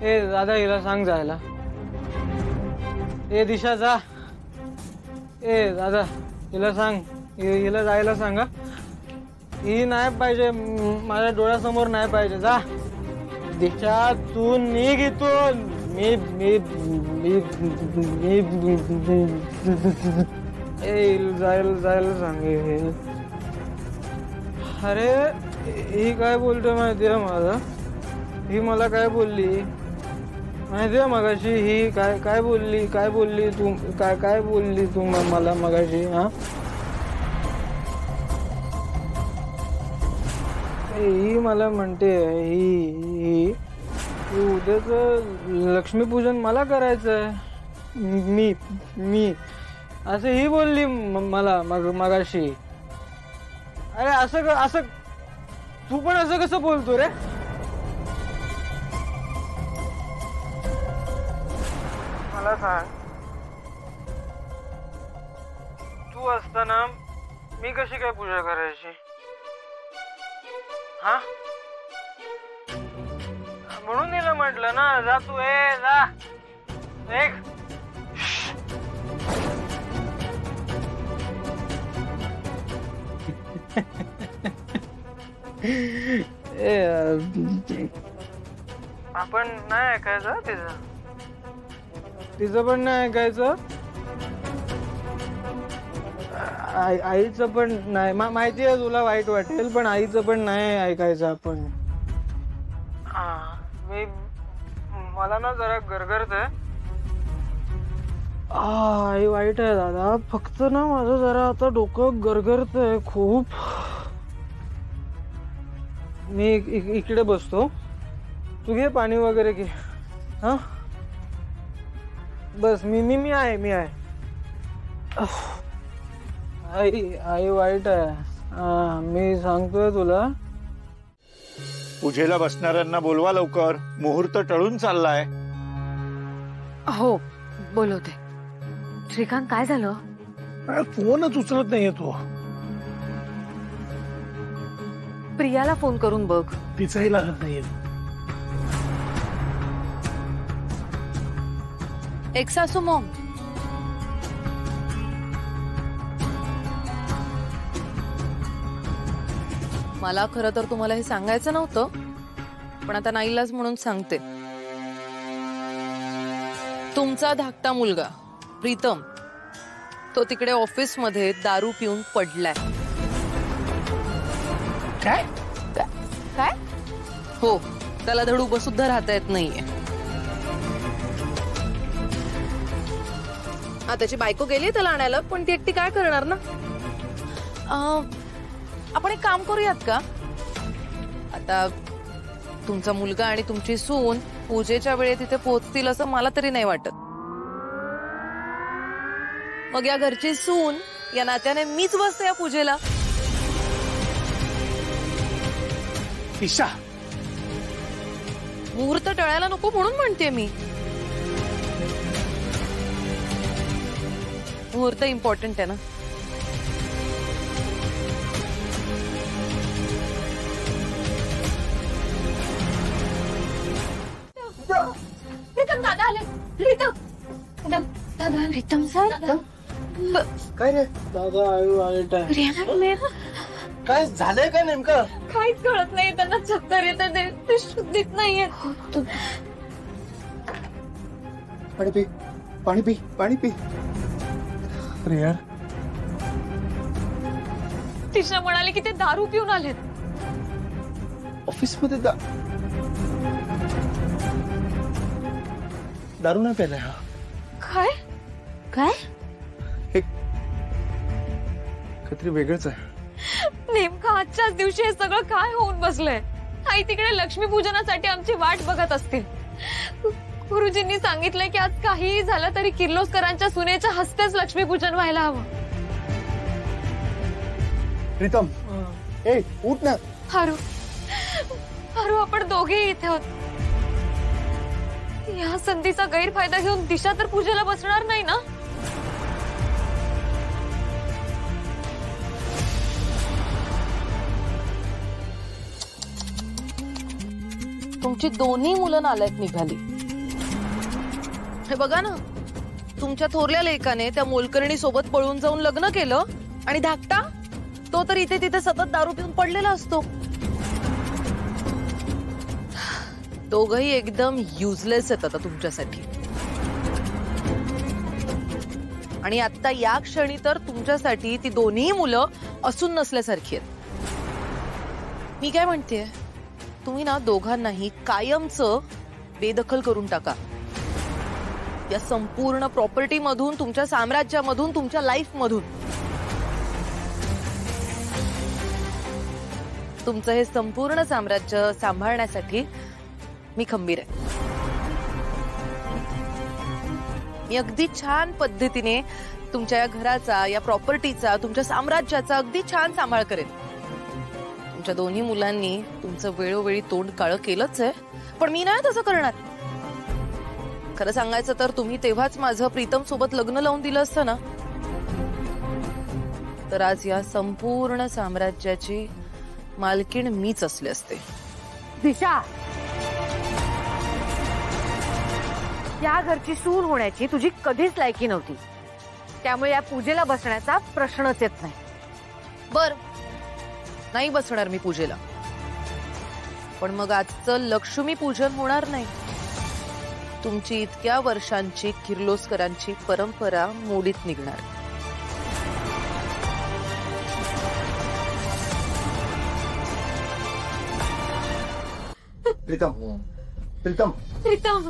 ए दादा हिला सांग जायला. ए दिशा जा. ए दादा हिला सांग, हिला जायला सांगा. ही नाही पाहिजे, माझ्या डोळ्यासमोर नाही पाहिजे. जा दिशा तू निघ इथून. मी मी मी जायला सांगे. अरे ही काय बोलते माहितीये मला, ही मला काय बोलली माहितीये मगाशी. ही काय बोलली तू, काय बोलली तू मला मगाशी. हा ही मला म्हणते ही उद्याच लक्ष्मीपूजन मला करायचंय. मी असं ही बोलली मला मगाशी. अरे असं तू पण असं कसं बोलतो रे. मला सांग, तू असताना मी कशी काय पूजा करायची. हा म्हणून तिला म्हटलं ना, जा तू. जा एक आपण नाही ऐकायचं तिचं पण नाही ऐकायचं. आईचं पण नाही. माहिती आहे तुला वाईट वाटेल, पण आईचं पण नाही ऐकायचं आपण. मला ना जरा गरगरतंय. आई वाईट आहे दादा, फक्त ना माझं जरा आता डोकं गरगरतंय खूप. मी इकडे बसतो, तू घे पाणी वगैरे घे. हा बस मी आहे. आई वाईट आहे. मी सांगतोय तुला. पूजेला बसणाऱ्यांना बोलवा लवकर, मुहूर्त टळून चाललाय. हो बोलवते. श्रीकांत काय झालं. फोनच उचलत नाहीये तो. प्रियाला फोन करून बघ. तिचाही लागत नाहीये. एक सासू मॉम. मला खरं तर तुम्हाला हे सांगायचं नव्हतं, पण आता नाईलाज म्हणून सांगते. तुमचा धाकटा मुलगा प्रीतम तो तिकडे ऑफिस मध्ये दारू पिऊन पडलाय. काय काय? हो, त्याला धड उभं सुद्धा राहता येत नाहीये. त्याची बायको गेली त्याला आणायला, पण ती एकटी काय करणार ना. आपण एक काम करूयात का, आता तुमचा मुलगा आणि तुमची सून पूजेच्या वेळी तिथे पोहोचतील असं मला तरी नाही वाटत. मग या घरची सून या नात्याने मीच बसते या पूजेला. ईशा, मुहूर्त टळायला नको म्हणून म्हणते मी. मुहूर्त इम्पॉर्टंट आहे ना. प्रीतम दादा आले. प्रीतम सर काय रे दादा. काय झालंय काय नेमकं. काहीच कळत नाही. त्यांना चक्कर येतात, ते शुद्धीत नाहीये. पाणी पी. अरे यार, तिशा म्हणाली की ते दारू पिऊन आलेत. ऑफिस मध्ये दारू नाही प्यायला. काय काय काहीतरी वेगळंच आहे. नेमकं आजच्याच दिवशी हे सगळं काय होऊन बसलंय. आई तिकडे लक्ष्मी पूजनासाठी आमची वाट बघत असतील. गुरुजींनी सांगितलंय की आज काहीही झालं तरी किर्लोस्करांच्या सुनेच्या हस्तेच लक्ष्मीपूजन व्हायला हवं. प्रीतम ए उठ ना. हारू आपण दोघेही इथे आहोत. या संधीचा गैरफायदा घेऊन दिशा तर पूजेला बसणार नाही ना. तुमची दोन्ही मुलं नालायक निघाली. हे बघा ना, तुमच्या थोरल्या लेकाने त्या मोलकर्णी सोबत पळून जाऊन लग्न केलं आणि धाकटा तो तर इथे तिथे सतत दारू पिऊन पडलेला असतो. दोघही एकदम युजलेस आहेत आता तुमच्यासाठी. आणि आता या क्षणी तर तुमच्यासाठी ती दोन्ही मुलं असून नसल्यासारखी आहेत. मी काय म्हणतेय, तुम्ही ना दोघांनाही कायमचं बेदखल करून टाका. या संपूर्ण प्रॉपर्टी मधून, तुमच्या साम्राज्यामधून, तुमच्या लाईफ मधून. तुमचं हे संपूर्ण साम्राज्य सांभाळण्यासाठी मी खंबीर आहे. मी अगदी छान पद्धतीने तुमच्या या घराचा, या प्रॉपर्टीचा, तुमच्या साम्राज्याचा अगदी छान सांभाळ करेन. तुमच्या दोन्ही मुलांनी तुमचं वेळोवेळी तोंड काळं केलंच आहे, पण मी नाही तसं करणार. खरं सांगायचं तर तुम्ही तेव्हाच माझं प्रीतम सोबत लग्न लावून दिलं असतं ना, तर आज या संपूर्ण साम्राज्याची मालकीण मीच असले असते. दिशा, या घरची सून होण्याची तुझी कधीच लायकी नव्हती, त्यामुळे या पूजेला बसण्याचा प्रश्नच येत नाही. बर, नाही बसणार मी पूजेला, पण मग आजचं लक्ष्मी पूजन होणार नाही. तुमची इतक्या वर्षांची किर्लोस्करांची परंपरा मोडीत निघणार. प्रीतम प्रीतम प्रीतम